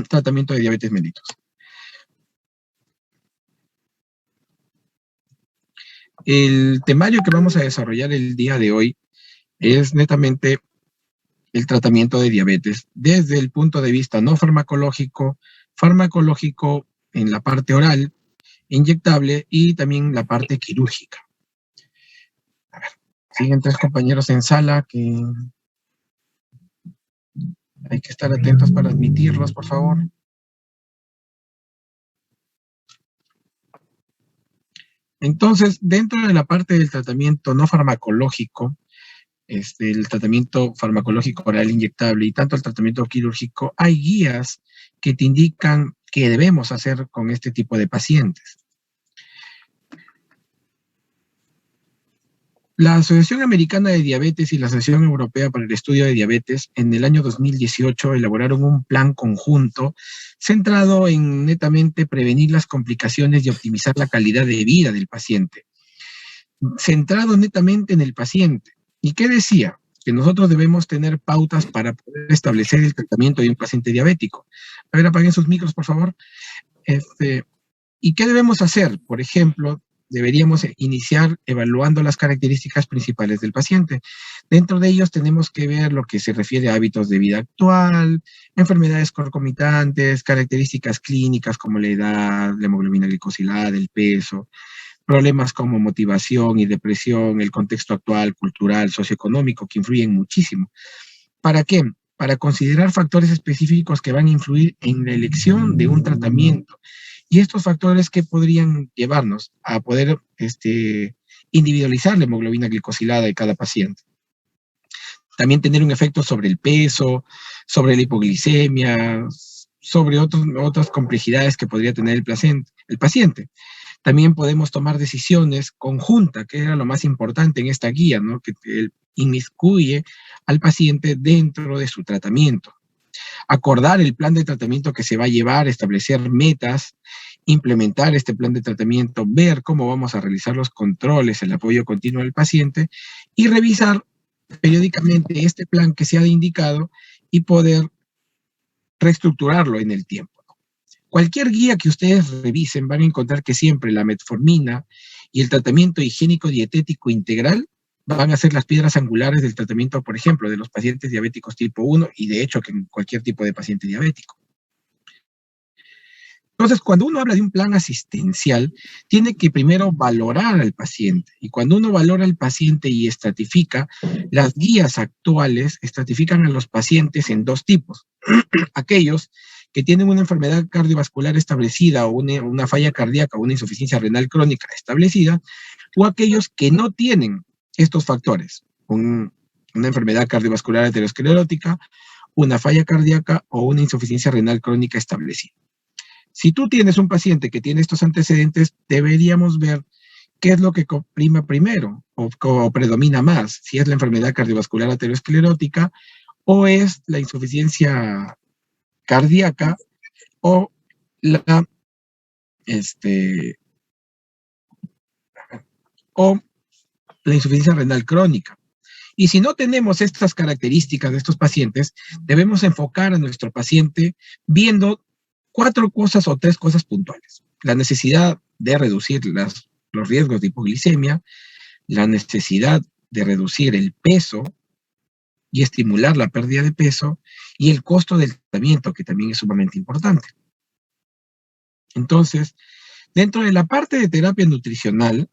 tratamiento de diabetes mellitus. El temario que vamos a desarrollar el día de hoy es netamente el tratamiento de diabetes desde el punto de vista no farmacológico, farmacológico en la parte oral, inyectable y también la parte quirúrgica. A ver, siguen 3 compañeros en sala que hay que estar atentos para admitirlos, por favor. Entonces, dentro de la parte del tratamiento no farmacológico, el tratamiento farmacológico oral inyectable y tanto el tratamiento quirúrgico, hay guías que te indican qué debemos hacer con este tipo de pacientes. La Asociación Americana de Diabetes y la Asociación Europea para el Estudio de Diabetes en el año 2018 elaboraron un plan conjunto centrado en netamente prevenir las complicaciones y optimizar la calidad de vida del paciente, centrado netamente en el paciente. ¿Y qué decía? Que nosotros debemos tener pautas para poder establecer el tratamiento de un paciente diabético. A ver, apaguen sus micros, por favor. ¿Y qué debemos hacer? Por ejemplo, deberíamos iniciar evaluando las características principales del paciente. Dentro de ellos tenemos que ver lo que se refiere a hábitos de vida actual, enfermedades concomitantes, características clínicas como la edad, la hemoglobina glicosilada, el peso, problemas como motivación y depresión, el contexto actual, cultural, socioeconómico, que influyen muchísimo. ¿Para qué? Para considerar factores específicos que van a influir en la elección de un tratamiento. Y estos factores que podrían llevarnos a poder individualizar la hemoglobina glicosilada de cada paciente. También tener un efecto sobre el peso, sobre la hipoglicemia, sobre otras complejidades que podría tener el paciente. También podemos tomar decisiones conjuntas, que era lo más importante en esta guía, ¿no? Que inmiscuye al paciente dentro de su tratamiento. Acordar el plan de tratamiento que se va a llevar, establecer metas, implementar este plan de tratamiento, ver cómo vamos a realizar los controles, el apoyo continuo al paciente y revisar periódicamente este plan que se ha indicado y poder reestructurarlo en el tiempo. Cualquier guía que ustedes revisen van a encontrar que siempre la metformina y el tratamiento higiénico dietético integral van a ser las piedras angulares del tratamiento, por ejemplo, de los pacientes diabéticos tipo 1 y de hecho que en cualquier tipo de paciente diabético. Entonces, cuando uno habla de un plan asistencial, tiene que primero valorar al paciente. Y cuando uno valora al paciente y estratifica, las guías actuales estratifican a los pacientes en 2 tipos. Aquellos que tienen una enfermedad cardiovascular establecida o una falla cardíaca o una insuficiencia renal crónica establecida, o aquellos que no tienen estos factores, una enfermedad cardiovascular aterosclerótica, una falla cardíaca o una insuficiencia renal crónica establecida. Si tú tienes un paciente que tiene estos antecedentes, deberíamos ver qué es lo que prima primero o predomina más, si es la enfermedad cardiovascular aterosclerótica o es la insuficiencia cardíaca o la insuficiencia renal crónica. Y si no tenemos estas características de estos pacientes, debemos enfocar a nuestro paciente viendo 4 cosas o 3 cosas puntuales. La necesidad de reducir los riesgos de hipoglicemia, la necesidad de reducir el peso y estimular la pérdida de peso, y el costo del tratamiento, que también es sumamente importante. Entonces, dentro de la parte de terapia nutricional,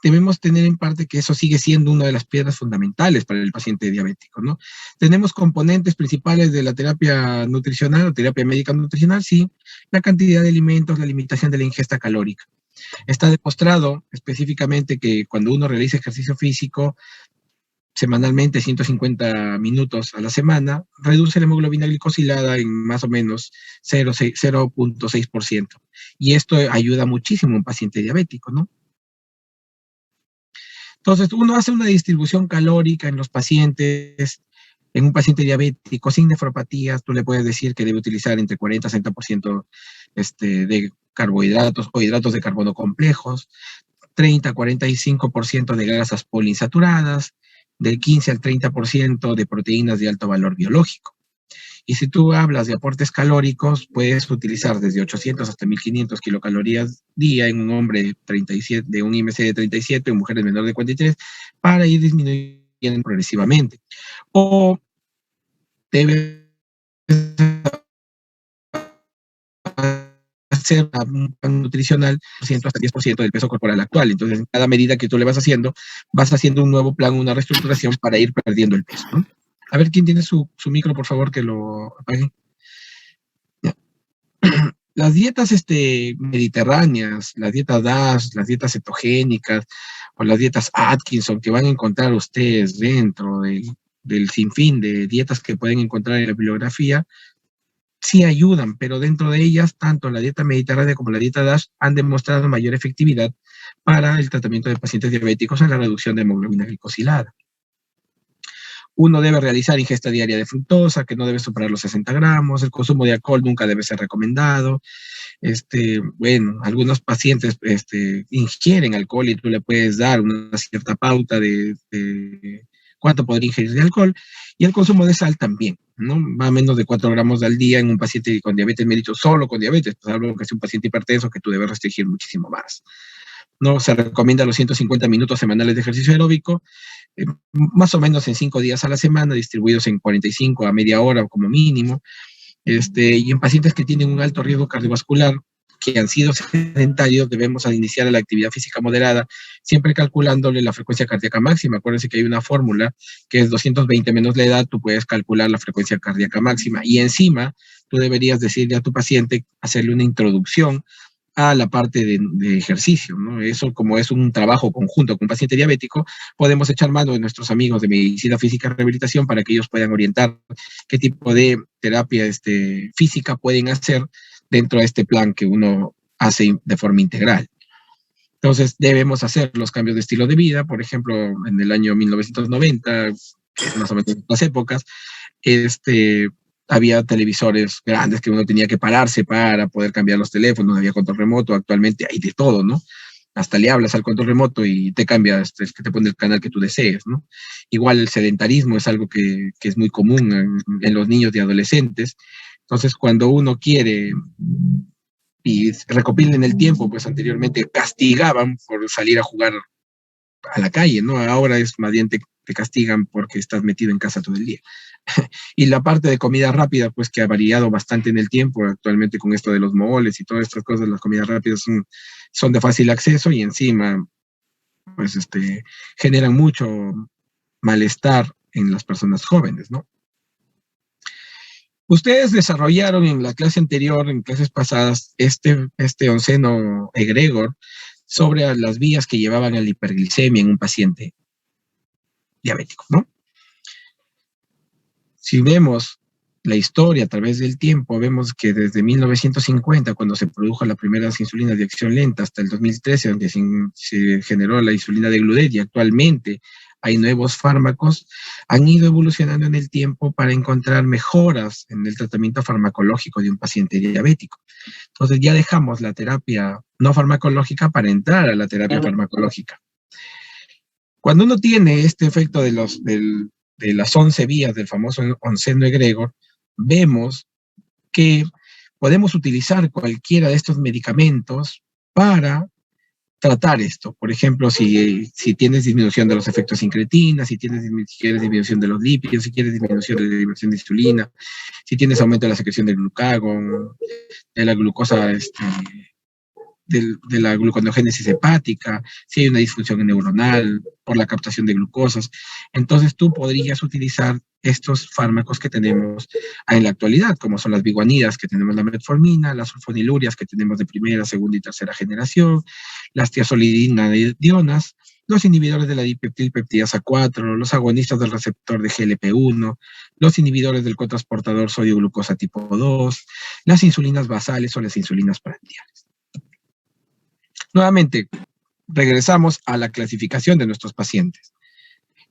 debemos tener en parte que eso sigue siendo una de las piedras fundamentales para el paciente diabético, ¿no? Tenemos componentes principales de la terapia nutricional o terapia médica nutricional, sí, la cantidad de alimentos, la limitación de la ingesta calórica. Está demostrado específicamente que cuando uno realiza ejercicio físico semanalmente, 150 minutos a la semana, reduce la hemoglobina glicosilada en más o menos 0.6%. Y esto ayuda muchísimo a un paciente diabético, ¿no? Entonces, uno hace una distribución calórica en los pacientes, en un paciente diabético sin nefropatías, tú le puedes decir que debe utilizar entre 40 y 60% de carbohidratos o hidratos de carbono complejos, 30 a 45% de grasas poliinsaturadas, del 15 al 30% de proteínas de alto valor biológico. Y si tú hablas de aportes calóricos, puedes utilizar desde 800 hasta 1500 kilocalorías día en un hombre de 37, de un IMC de 37, en mujeres menor de 43, para ir disminuyendo progresivamente. O debes hacer un plan nutricional 100 hasta 10% del peso corporal actual. Entonces, en cada medida que tú le vas haciendo un nuevo plan, una reestructuración para ir perdiendo el peso, ¿no? A ver, ¿quién tiene su micro, por favor, que lo apague? Ya. Las dietas mediterráneas, las dietas DASH, las dietas cetogénicas o las dietas Atkinson que van a encontrar ustedes dentro del sinfín de dietas que pueden encontrar en la bibliografía, sí ayudan, pero dentro de ellas, tanto la dieta mediterránea como la dieta DASH han demostrado mayor efectividad para el tratamiento de pacientes diabéticos en la reducción de hemoglobina glicosilada. Uno debe realizar ingesta diaria de fructosa, que no debe superar los 60 gramos, el consumo de alcohol nunca debe ser recomendado. Bueno, algunos pacientes ingieren alcohol y tú le puedes dar una cierta pauta de cuánto podría ingerir de alcohol, y el consumo de sal también, ¿no? Va a menos de 4 gramos al día en un paciente con diabetes mellitus, solo con diabetes, pues algo que es un paciente hipertenso que tú debes restringir muchísimo más. No se recomienda los 150 minutos semanales de ejercicio aeróbico, más o menos en 5 días a la semana, distribuidos en 45 a media hora como mínimo, y en pacientes que tienen un alto riesgo cardiovascular, que han sido sedentarios, debemos iniciar la actividad física moderada, siempre calculándole la frecuencia cardíaca máxima. Acuérdense que hay una fórmula que es 220 menos la edad, tú puedes calcular la frecuencia cardíaca máxima, y encima tú deberías decirle a tu paciente, hacerle una introducción a la parte de ejercicio, ¿no? Eso, como es un trabajo conjunto con un paciente diabético, podemos echar mano de nuestros amigos de medicina física y rehabilitación para que ellos puedan orientar qué tipo de terapia física pueden hacer dentro de este plan que uno hace de forma integral. Entonces, debemos hacer los cambios de estilo de vida. Por ejemplo, en el año 1990, que es más o menos las épocas, había televisores grandes que uno tenía que pararse para poder cambiar los teléfonos, había control remoto. Actualmente hay de todo, ¿no? Hasta le hablas al control remoto y te cambia, que te pone el canal que tú desees, ¿no? Igual el sedentarismo es algo que es muy común en los niños y adolescentes. Entonces, cuando uno quiere y recopilen el tiempo, pues anteriormente castigaban por salir a jugar a la calle, ¿no? Ahora es más bien te castigan porque estás metido en casa todo el día. Y la parte de comida rápida, pues que ha variado bastante en el tiempo, actualmente con esto de los moles y todas estas cosas, las comidas rápidas son de fácil acceso y encima, pues generan mucho malestar en las personas jóvenes, ¿no? Ustedes desarrollaron en la clase anterior, en clases pasadas, este onceno egregor sobre las vías que llevaban a la hiperglicemia en un paciente diabético, ¿no? Si vemos la historia a través del tiempo, vemos que desde 1950, cuando se produjo la primera insulina de acción lenta, hasta el 2013, donde se generó la insulina de Gludet, y actualmente hay nuevos fármacos, han ido evolucionando en el tiempo para encontrar mejoras en el tratamiento farmacológico de un paciente diabético. Entonces ya dejamos la terapia no farmacológica para entrar a la terapia farmacológica. Cuando uno tiene este efecto de las 11 vías del famoso onceno egregor, vemos que podemos utilizar cualquiera de estos medicamentos para tratar esto. Por ejemplo, si tienes disminución de los efectos incretina, si quieres disminución de los lípidos, si quieres disminución de la liberación de insulina, si tienes aumento de la secreción del glucagón, de la glucosa, de la gluconeogénesis hepática, si hay una disfunción neuronal por la captación de glucosas. Entonces tú podrías utilizar estos fármacos que tenemos en la actualidad, como son las biguanidas, que tenemos la metformina, las sulfonilurias, que tenemos de primera, segunda y tercera generación, las tiazolidinadionas, los inhibidores de la dipeptilpeptidasa 4, los agonistas del receptor de GLP-1, los inhibidores del cotransportador sodio-glucosa tipo 2, las insulinas basales o las insulinas prandiales. Nuevamente, regresamos a la clasificación de nuestros pacientes.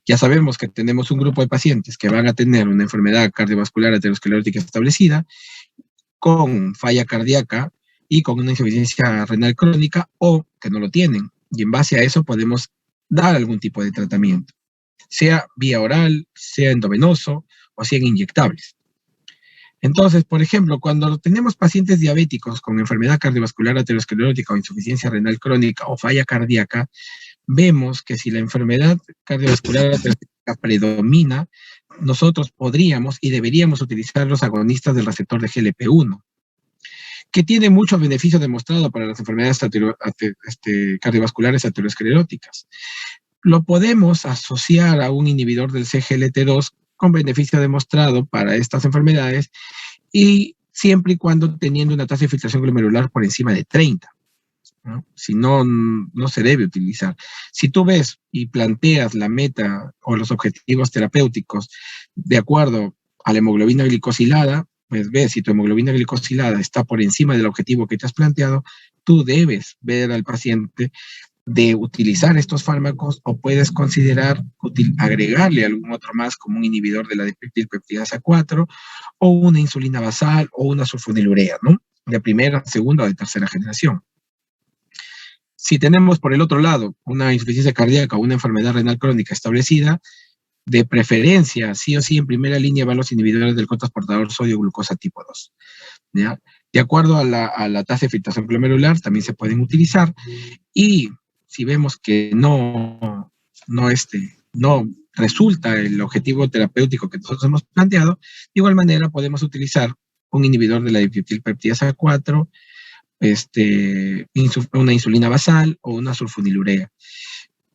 Ya sabemos que tenemos un grupo de pacientes que van a tener una enfermedad cardiovascular aterosclerótica establecida, con falla cardíaca y con una insuficiencia renal crónica, o que no lo tienen. Y en base a eso podemos dar algún tipo de tratamiento, sea vía oral, sea endovenoso o sea en inyectables. Entonces, por ejemplo, cuando tenemos pacientes diabéticos con enfermedad cardiovascular aterosclerótica o insuficiencia renal crónica o falla cardíaca, vemos que si la enfermedad cardiovascular aterosclerótica predomina, nosotros podríamos y deberíamos utilizar los agonistas del receptor de GLP-1, que tiene muchos beneficios demostrados para las enfermedades cardiovasculares ateroscleróticas. Lo podemos asociar a un inhibidor del CGLT2 con beneficio demostrado para estas enfermedades y siempre y cuando teniendo una tasa de filtración glomerular por encima de 30. ¿No? Si no, no se debe utilizar. Si tú ves y planteas la meta o los objetivos terapéuticos de acuerdo a la hemoglobina glicosilada, pues ves si tu hemoglobina glicosilada está por encima del objetivo que te has planteado, tú debes ver al paciente de utilizar estos fármacos o puedes considerar agregarle algún otro más como un inhibidor de la dipeptidasa 4 o una insulina basal o una sulfonilurea, ¿no? De primera, segunda o de tercera generación. Si tenemos por el otro lado una insuficiencia cardíaca o una enfermedad renal crónica establecida, de preferencia, sí o sí, en primera línea van los inhibidores del cotransportador sodio-glucosa tipo 2. ¿Ya? De acuerdo a la tasa de filtración glomerular, también se pueden utilizar. Y si vemos que no resulta el objetivo terapéutico que nosotros hemos planteado, de igual manera podemos utilizar un inhibidor de la dimetilpeptidasa 4, una insulina basal o una sulfonilurea.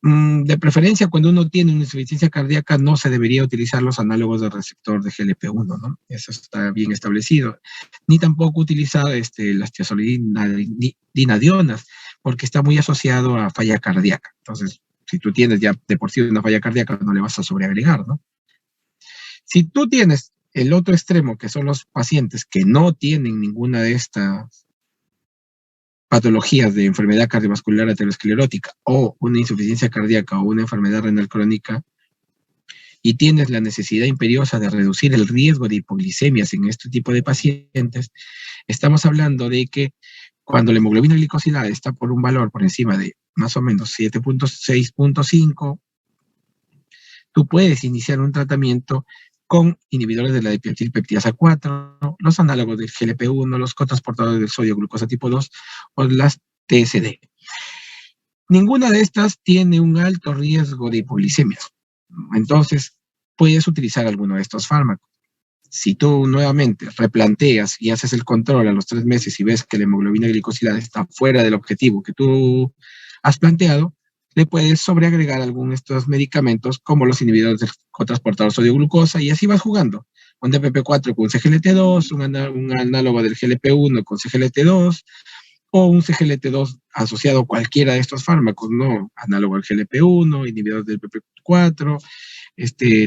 De preferencia, cuando uno tiene una insuficiencia cardíaca, no se debería utilizar los análogos del receptor de GLP-1, ¿no? Eso está bien establecido. Ni tampoco utilizar las tiazolidinadionas, porque está muy asociado a falla cardíaca. Entonces, si tú tienes ya de por sí una falla cardíaca, no le vas a sobreagregar, ¿no? Si tú tienes el otro extremo, que son los pacientes que no tienen ninguna de estas patologías de enfermedad cardiovascular aterosclerótica o una insuficiencia cardíaca o una enfermedad renal crónica y tienes la necesidad imperiosa de reducir el riesgo de hipoglicemias en este tipo de pacientes, estamos hablando de que cuando la hemoglobina glicosilada está por un valor por encima de más o menos 7.6.5, tú puedes iniciar un tratamiento con inhibidores de la dimetilpeptidasa 4, los análogos del GLP-1, los cotransportadores del sodio glucosa tipo 2 o las TSD. Ninguna de estas tiene un alto riesgo de hipoglicemia. Entonces, puedes utilizar alguno de estos fármacos. Si tú nuevamente replanteas y haces el control a los 3 meses y ves que la hemoglobina glicosilada está fuera del objetivo que tú has planteado, le puedes sobreagregar algunos de estos medicamentos como los inhibidores del cotransportador sodio-glucosa y así vas jugando. Un DPP4 con CGLT2, un análogo del GLP-1 con CGLT2 o un CGLT2 asociado a cualquiera de estos fármacos, ¿no? Análogo al GLP-1, inhibidor del PP4,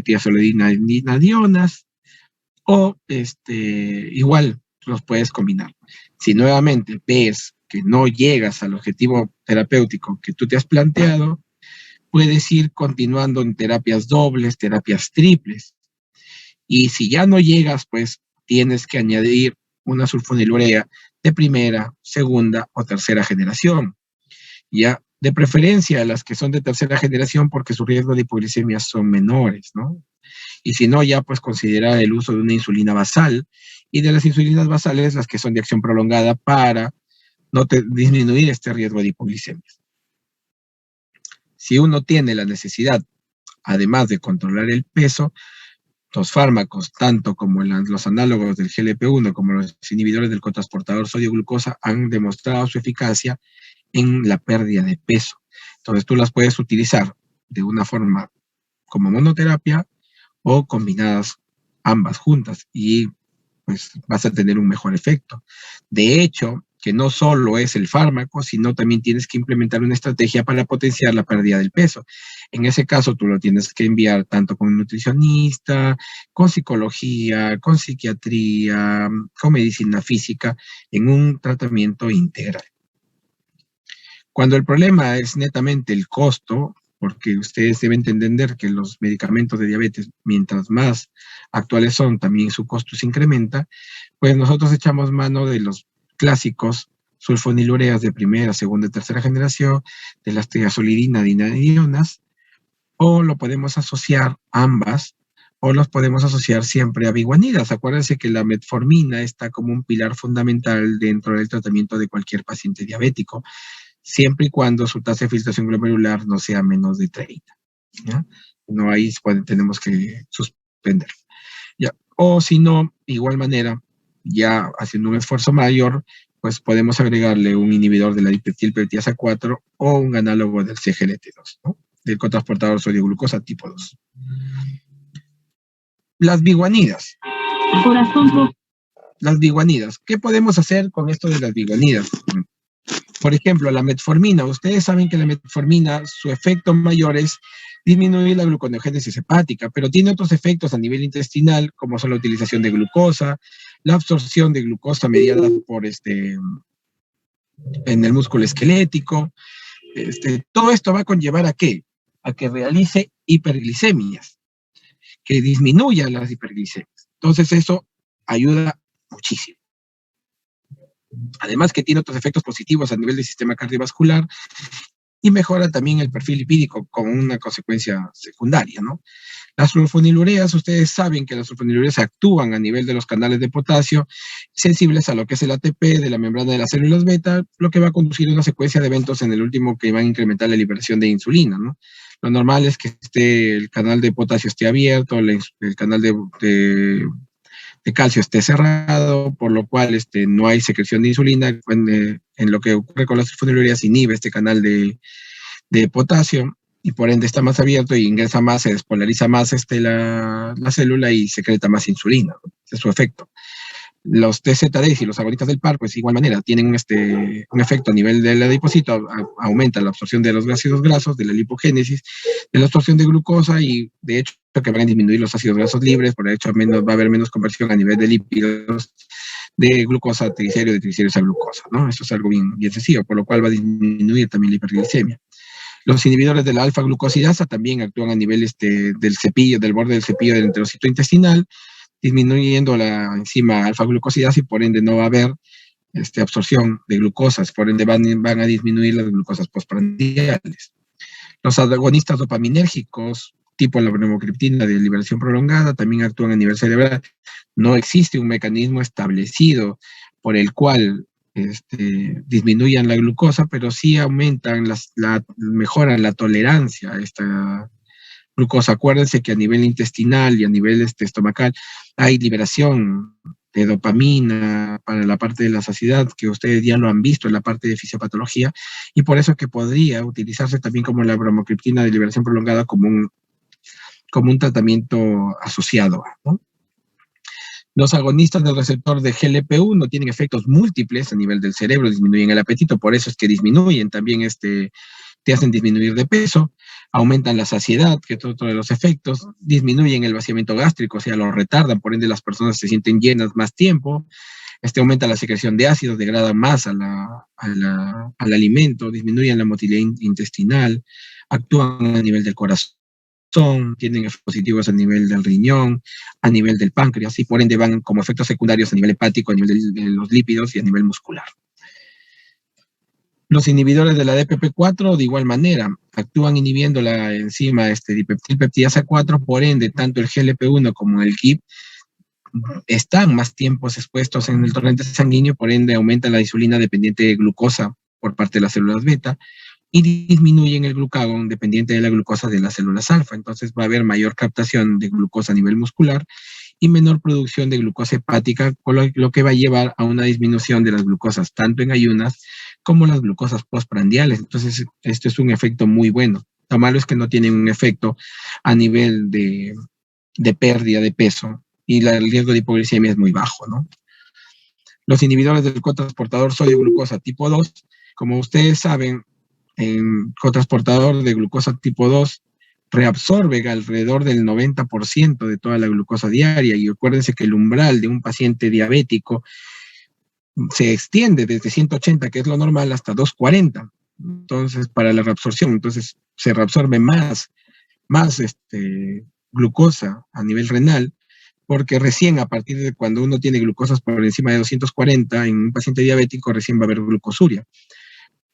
tiazolidinadionas o igual los puedes combinar. Si nuevamente ves que no llegas al objetivo terapéutico que tú te has planteado, puedes ir continuando en terapias dobles, terapias triples. Y si ya no llegas, pues tienes que añadir una sulfonilurea de primera, segunda o tercera generación. Ya, de preferencia las que son de tercera generación porque su riesgo de hipoglicemia son menores, ¿no? Y si no, ya pues considerar el uso de una insulina basal y de las insulinas basales las que son de acción prolongada para disminuir este riesgo de hipoglicemia. Si uno tiene la necesidad, además de controlar el peso, los fármacos, tanto como los análogos del GLP-1 como los inhibidores del cotransportador sodio-glucosa, han demostrado su eficacia en la pérdida de peso. Entonces tú las puedes utilizar de una forma como monoterapia o combinadas ambas juntas y pues vas a tener un mejor efecto. De hecho, que no solo es el fármaco, sino también tienes que implementar una estrategia para potenciar la pérdida del peso. En ese caso, tú lo tienes que enviar tanto con un nutricionista, con psicología, con psiquiatría, con medicina física, en un tratamiento integral. Cuando el problema es netamente el costo, porque ustedes deben entender que los medicamentos de diabetes, mientras más actuales son, también su costo se incrementa, pues nosotros echamos mano de los clásicos sulfonilureas de primera, segunda y tercera generación, de las tiazolidinadionas, o lo podemos asociar ambas o los podemos asociar siempre a biguanidas. Acuérdense que la metformina está como un pilar fundamental dentro del tratamiento de cualquier paciente diabético, siempre y cuando su tasa de filtración glomerular no sea menos de 30. ¿Ya? No, ahí tenemos que suspender. ¿Ya? O si no, igual manera, ya haciendo un esfuerzo mayor, pues podemos agregarle un inhibidor de la dipeptilpeptidasa 4 o un análogo del CGLT2, ¿no? Del cotransportador sodio-glucosa tipo 2. Las biguanidas. Corazón. Las biguanidas. ¿Qué podemos hacer con esto de las biguanidas? Por ejemplo, la metformina. Ustedes saben que la metformina, su efecto mayor es disminuir la gluconeogénesis hepática, pero tiene otros efectos a nivel intestinal, como son la utilización de glucosa, la absorción de glucosa mediada por en el músculo esquelético. Todo esto va a conllevar ¿a qué? A que realice hiperglicemias, que disminuya las hiperglicemias. Entonces eso ayuda muchísimo. Además que tiene otros efectos positivos a nivel del sistema cardiovascular y mejora también el perfil lipídico como una consecuencia secundaria, ¿no? Las sulfonilureas, ustedes saben que las sulfonilureas actúan a nivel de los canales de potasio, sensibles a lo que es el ATP de la membrana de las células beta, lo que va a conducir a una secuencia de eventos en el último que van a incrementar la liberación de insulina, ¿no? Lo normal es que el canal de potasio esté abierto, el canal de calcio esté cerrado, por lo cual no hay secreción de insulina. En lo que ocurre con las sulfonilureas, inhibe este canal de potasio y por ende está más abierto y ingresa más, se despolariza más la célula y secreta más insulina, ¿no? Es su efecto. Los TZDs y los agonitas del par, pues de igual manera, tienen un efecto a nivel del adipocito, aumenta la absorción de los ácidos grasos, de la lipogénesis, de la absorción de glucosa y de hecho que van a disminuir los ácidos grasos libres, por hecho va a haber menos conversión a nivel de lípidos, de glucosa a triglicéridos, de triglicéridos a glucosa, ¿no? Esto es algo bien sencillo, por lo cual va a disminuir también la hiperglicemia. Los inhibidores de la alfa-glucosidasa también actúan a nivel del cepillo, del borde del cepillo del enterocito intestinal, disminuyendo la enzima alfa-glucosidasa y por ende no va a haber absorción de glucosas, por ende van a disminuir las glucosas postprandiales. Los agonistas dopaminérgicos, tipo la bromocriptina de liberación prolongada, también actúan a nivel cerebral. No existe un mecanismo establecido por el cual disminuyan la glucosa, pero sí aumentan, mejoran la tolerancia a esta glucosa. Acuérdense que a nivel intestinal y a nivel estomacal hay liberación de dopamina para la parte de la saciedad, que ustedes ya lo han visto en la parte de fisiopatología, y por eso que podría utilizarse también como la bromocriptina de liberación prolongada como un tratamiento asociado, ¿no? Los agonistas del receptor de GLP-1 tienen efectos múltiples a nivel del cerebro, disminuyen el apetito, por eso es que disminuyen también te hacen disminuir de peso, aumentan la saciedad, que es otro de los efectos, disminuyen el vaciamiento gástrico, o sea, lo retardan, por ende las personas se sienten llenas más tiempo, aumenta la secreción de ácidos, degrada más al alimento, disminuyen la motilidad intestinal, actúan a nivel del corazón, tienen efectos positivos a nivel del riñón, a nivel del páncreas, y por ende van como efectos secundarios a nivel hepático, a nivel de los lípidos y a nivel muscular. Los inhibidores de la DPP4, de igual manera, actúan inhibiendo la enzima dipeptilpeptidasa 4, por ende, tanto el GLP-1 como el GIP están más tiempos expuestos en el torrente sanguíneo, por ende aumenta la insulina dependiente de glucosa por parte de las células beta y disminuyen el glucagón dependiente de la glucosa de las células alfa. Entonces va a haber mayor captación de glucosa a nivel muscular y menor producción de glucosa hepática, lo que va a llevar a una disminución de las glucosas, tanto en ayunas como las glucosas postprandiales. Entonces, esto es un efecto muy bueno. Lo malo es que no tienen un efecto a nivel de pérdida de peso y el riesgo de hipoglicemia es muy bajo, ¿no? Los inhibidores del cotransportador sodio-glucosa tipo 2, como ustedes saben, el cotransportador de glucosa tipo 2 reabsorbe alrededor del 90% de toda la glucosa diaria, y acuérdense que el umbral de un paciente diabético se extiende desde 180, que es lo normal, hasta 240. Entonces, para la reabsorción, entonces se reabsorbe más glucosa a nivel renal, porque recién a partir de cuando uno tiene glucosas por encima de 240 en un paciente diabético, recién va a haber glucosuria.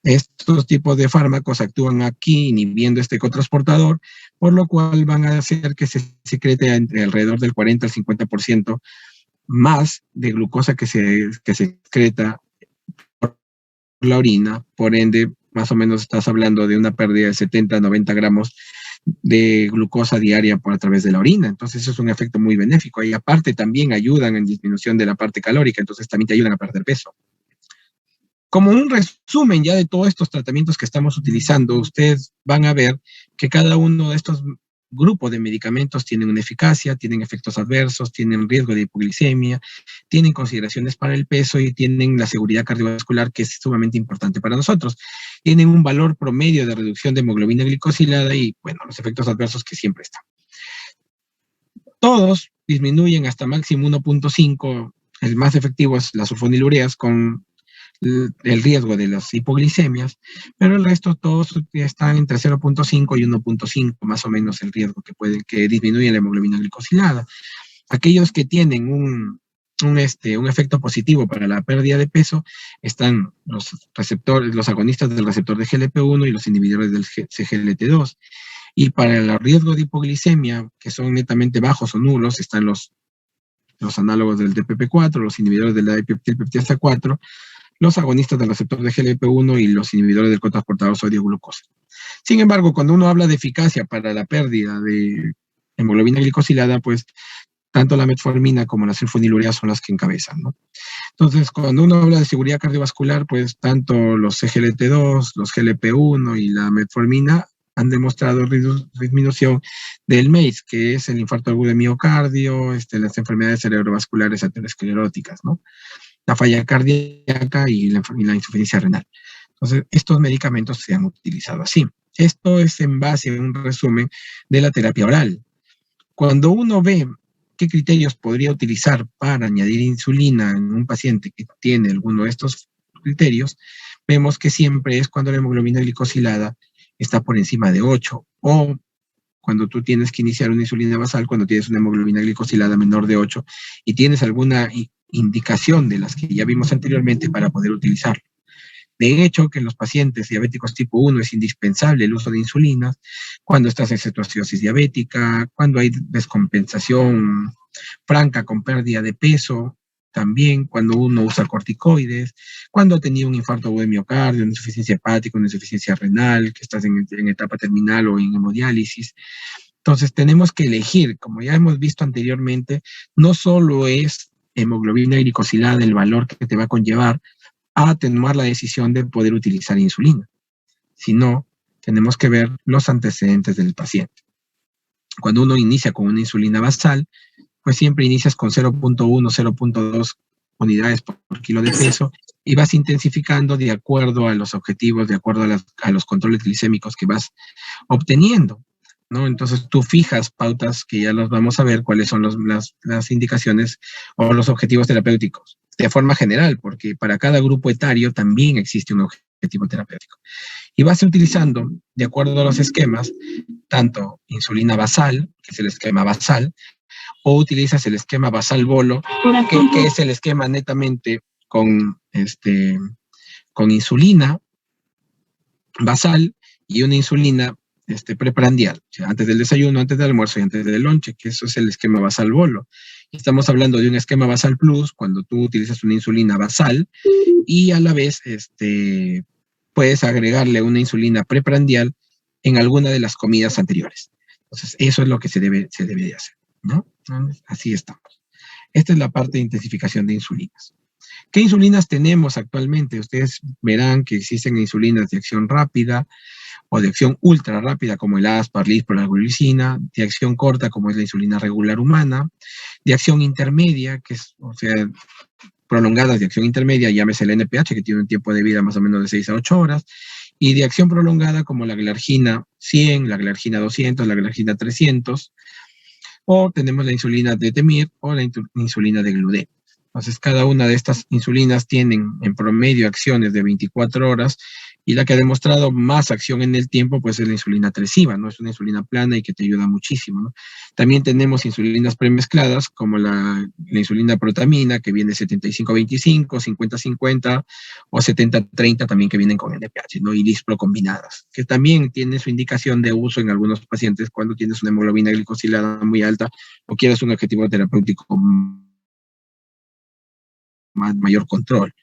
Estos tipos de fármacos actúan aquí inhibiendo este cotransportador, por lo cual van a hacer que se secrete entre alrededor del 40 al 50% más de glucosa que se excreta por la orina. Por ende, más o menos estás hablando de una pérdida de 70 a 90 gramos de glucosa diaria por a través de la orina. Entonces, eso es un efecto muy benéfico. Y aparte, también ayudan en disminución de la parte calórica, entonces también te ayudan a perder peso. Como un resumen ya de todos estos tratamientos que estamos utilizando, ustedes van a ver que cada uno de estos grupos de medicamentos tienen una eficacia, tienen efectos adversos, tienen riesgo de hipoglicemia, tienen consideraciones para el peso y tienen la seguridad cardiovascular, que es sumamente importante para nosotros. Tienen un valor promedio de reducción de hemoglobina glicosilada y, bueno, los efectos adversos que siempre están. Todos disminuyen hasta máximo 1.5, el más efectivo es las sulfonilureas con el riesgo de las hipoglicemias, pero el resto todos están entre 0.5 y 1.5, más o menos el riesgo que disminuye la hemoglobina glicosilada. Aquellos que tienen un efecto positivo para la pérdida de peso están los agonistas del receptor de GLP-1 y los inhibidores del CGLT2. Y para el riesgo de hipoglicemia, que son netamente bajos o nulos, están los análogos del DPP-4, los inhibidores de la dipeptidasa 4, los agonistas del receptor de GLP-1 y los inhibidores del cotransportador sodio-glucosa. Sin embargo, cuando uno habla de eficacia para la pérdida de hemoglobina glicosilada, pues tanto la metformina como la sulfonilurea son las que encabezan, ¿no? Entonces, cuando uno habla de seguridad cardiovascular, pues tanto los CGLT2, los GLP-1 y la metformina han demostrado disminución del MACE, que es el infarto agudo de miocardio, las enfermedades cerebrovasculares ateroscleróticas, ¿no? La falla cardíaca y la insuficiencia renal. Entonces, estos medicamentos se han utilizado así. Esto es en base a un resumen de la terapia oral. Cuando uno ve qué criterios podría utilizar para añadir insulina en un paciente que tiene alguno de estos criterios, vemos que siempre es cuando la hemoglobina glicosilada está por encima de 8 o cuando tú tienes que iniciar una insulina basal, cuando tienes una hemoglobina glicosilada menor de 8 y tienes alguna indicación de las que ya vimos anteriormente para poder utilizarlo. De hecho, que en los pacientes diabéticos tipo 1 es indispensable el uso de insulinas cuando estás en cetoacidosis diabética, cuando hay descompensación franca con pérdida de peso, también cuando uno usa corticoides, cuando ha tenido un infarto agudo de miocardio, una insuficiencia hepática, una insuficiencia renal, que estás en etapa terminal o en hemodiálisis. Entonces tenemos que elegir, como ya hemos visto anteriormente, no solo es hemoglobina glicosilada el valor que te va a conllevar a tomar la decisión de poder utilizar insulina, sino tenemos que ver los antecedentes del paciente. Cuando uno inicia con una insulina basal, pues siempre inicias con 0.1, 0.2 unidades por kilo de peso y vas intensificando de acuerdo a los objetivos, de acuerdo a los controles glicémicos que vas obteniendo, ¿no? Entonces tú fijas pautas que ya los vamos a ver cuáles son las indicaciones o los objetivos terapéuticos de forma general, porque para cada grupo etario también existe un objetivo terapéutico. Y vas utilizando, de acuerdo a los esquemas, tanto insulina basal, que es el esquema basal, o utilizas el esquema basal-bolo, que es el esquema netamente con insulina basal y una insulina preprandial, o sea, antes del desayuno, antes del almuerzo y antes del lonche, que eso es el esquema basal-bolo. Estamos hablando de un esquema basal plus cuando tú utilizas una insulina basal y a la vez puedes agregarle una insulina preprandial en alguna de las comidas anteriores. Entonces, eso es lo que se debe de hacer, ¿no? Así estamos. Esta es la parte de intensificación de insulinas. ¿Qué insulinas tenemos actualmente? Ustedes verán que existen insulinas de acción rápida o de acción ultra rápida como el Aspar, Lispro, la glulicina, de acción corta como es la insulina regular humana, de acción intermedia, que es, o sea, prolongadas de acción intermedia, llámese el NPH, que tiene un tiempo de vida más o menos de 6 a 8 horas, y de acción prolongada como la glargina 100, la glargina 200, la glargina 300, o tenemos la insulina de Temir o la insulina de Gludet. Entonces, cada una de estas insulinas tienen en promedio acciones de 24 horas Y la que ha demostrado más acción en el tiempo, pues es la insulina tresiva, ¿no? Es una insulina plana y que te ayuda muchísimo, ¿no? También tenemos insulinas premezcladas, como la insulina protamina, que viene 75-25, 50-50 o 70-30 también que vienen con NPH, ¿no? Y lispro combinadas, que también tiene su indicación de uso en algunos pacientes cuando tienes una hemoglobina glicosilada muy alta o quieres un objetivo terapéutico mayor control.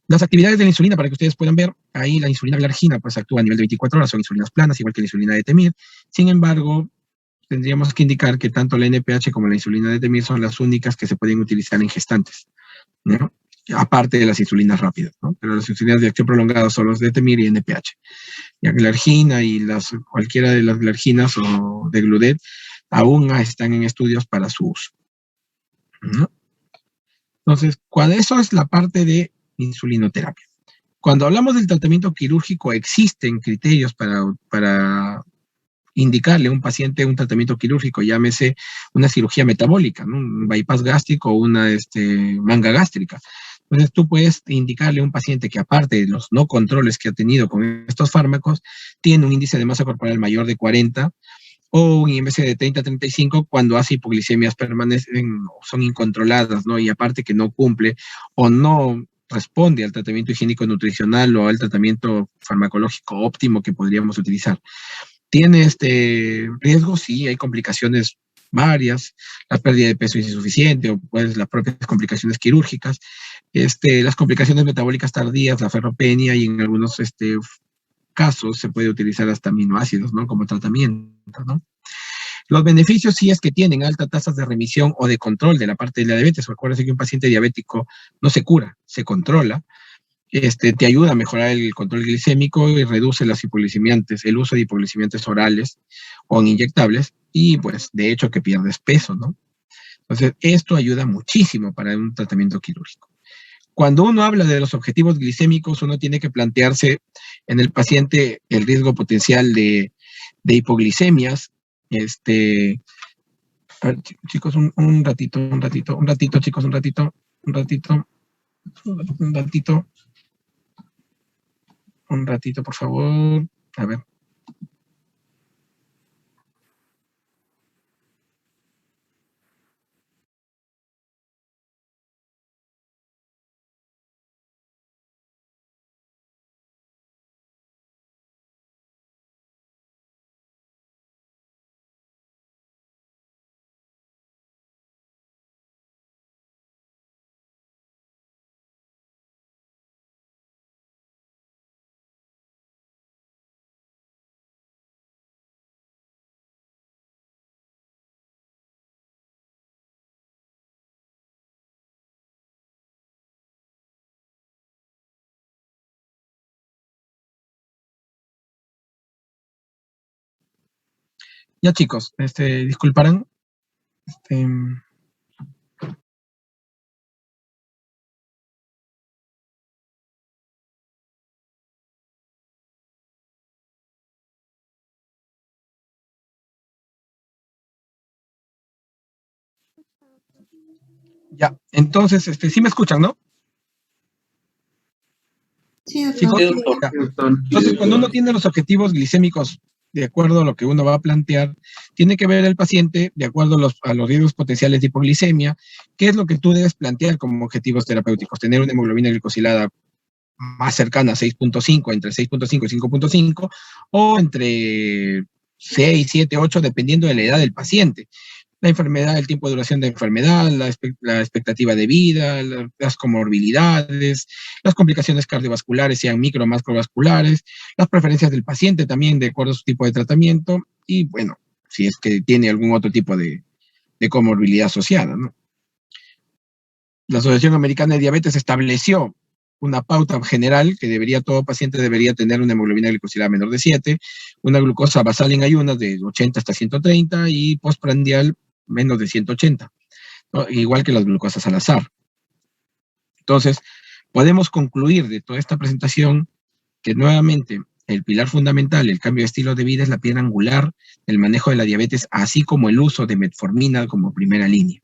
Las actividades de la insulina, para que ustedes puedan ver, ahí la insulina glargina pues actúa a nivel de 24 horas, son insulinas planas, igual que la insulina de Temir. Sin embargo, tendríamos que indicar que tanto la NPH como la insulina de Temir son las únicas que se pueden utilizar en gestantes, ¿no? Aparte de las insulinas rápidas, ¿no? Pero las insulinas de acción prolongada son los de Temir y NPH. La glargina y cualquiera de las glarginas o de Gludet aún están en estudios para su uso, ¿no? Entonces, eso es la parte de insulinoterapia. Cuando hablamos del tratamiento quirúrgico, existen criterios para indicarle a un paciente un tratamiento quirúrgico, llámese una cirugía metabólica, ¿no? Un bypass gástrico o una manga gástrica. Entonces tú puedes indicarle a un paciente que aparte de los no controles que ha tenido con estos fármacos, tiene un índice de masa corporal mayor de 40 o un IMC de 30-35 cuando hace hipoglicemias permanecen, son incontroladas, ¿no? Y aparte que no cumple o no responde al tratamiento higiénico nutricional o al tratamiento farmacológico óptimo que podríamos utilizar. ¿Tiene riesgo? Sí, hay complicaciones varias, la pérdida de peso es insuficiente o pues las propias complicaciones quirúrgicas, las complicaciones metabólicas tardías, la ferropenia y en algunos casos se puede utilizar hasta aminoácidos, ¿no? Como tratamiento, ¿no? Los beneficios sí es que tienen altas tasas de remisión o de control de la parte de la diabetes. Recuerden que un paciente diabético no se cura, se controla. Te ayuda a mejorar el control glicémico y reduce las hipoglicemiantes, el uso de hipoglicemiantes orales o inyectables y pues de hecho que pierdes peso, ¿no? Entonces esto ayuda muchísimo para un tratamiento quirúrgico. Cuando uno habla de los objetivos glicémicos, uno tiene que plantearse en el paciente el riesgo potencial de hipoglicemias. A ver, chicos, un ratito, chicos, un ratito, por favor. A ver. Ya chicos, disculparán. Este, ya, entonces, sí me escuchan, ¿no? Sí, Chicos, doctor. ya. Entonces, cuando uno tiene los objetivos glicémicos de acuerdo a lo que uno va a plantear, tiene que ver el paciente de acuerdo a los riesgos potenciales de hipoglicemia, qué es lo que tú debes plantear como objetivos terapéuticos, tener una hemoglobina glicosilada más cercana a 6.5, entre 6.5 y 5.5, o entre 6, 7, 8, dependiendo de la edad del paciente. La enfermedad, el tiempo de duración de enfermedad, la expectativa de vida, las comorbilidades, las complicaciones cardiovasculares, sean micro o macrovasculares, las preferencias del paciente también de acuerdo a su tipo de tratamiento y, bueno, si es que tiene algún otro tipo de comorbilidad asociada, ¿no? La Asociación Americana de Diabetes estableció una pauta general que todo paciente debería tener una hemoglobina glicosilada menor de 7, una glucosa basal en ayunas de 80 hasta 130 y postprandial menos de 180, ¿no? Igual que las glucosas al azar. Entonces, podemos concluir de toda esta presentación que nuevamente el pilar fundamental, el cambio de estilo de vida, es la piedra angular del manejo de la diabetes, así como el uso de metformina como primera línea.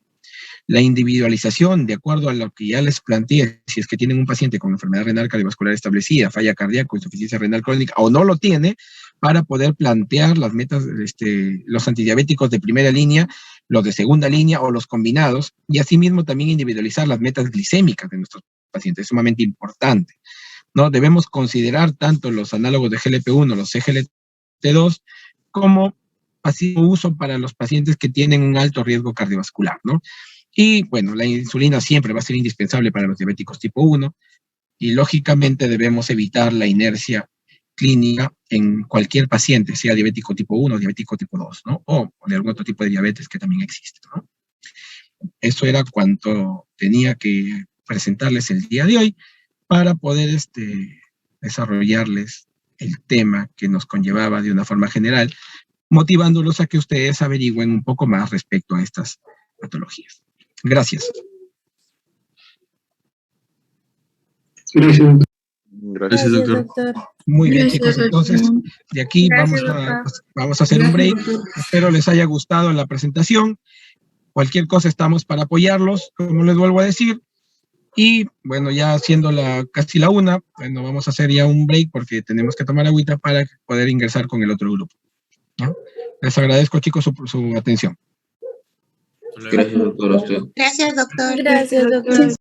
La individualización, de acuerdo a lo que ya les planteé, si es que tienen un paciente con enfermedad renal cardiovascular establecida, falla cardíaca, insuficiencia renal crónica, o no lo tiene, para poder plantear las metas, los antidiabéticos de primera línea, los de segunda línea o los combinados, y asimismo también individualizar las metas glicémicas de nuestros pacientes, es sumamente importante, ¿no? Debemos considerar tanto los análogos de GLP-1, los SGLT2, como pasivo uso para los pacientes que tienen un alto riesgo cardiovascular, ¿no? Y bueno, la insulina siempre va a ser indispensable para los diabéticos tipo 1 y lógicamente debemos evitar la inercia clínica en cualquier paciente, sea diabético tipo 1 o diabético tipo 2, ¿no? O de algún otro tipo de diabetes que también existe, ¿no? Eso era cuanto tenía que presentarles el día de hoy para poder desarrollarles el tema que nos conllevaba de una forma general, motivándolos a que ustedes averigüen un poco más respecto a estas patologías. Gracias. Gracias. Gracias, doctor. Muy bien, Gracias, chicos, entonces doctor. de aquí Gracias, doctor. vamos a hacer un break. Gracias, doctor. Espero les haya gustado la presentación. Cualquier cosa estamos para apoyarlos, como les vuelvo a decir. Y bueno, ya siendo casi la 1, bueno, vamos a hacer ya un break porque tenemos que tomar agüita para poder ingresar con el otro grupo, ¿no? Les agradezco, chicos, su atención. Gracias, doctor, a usted. Gracias, doctor. Gracias, doctor.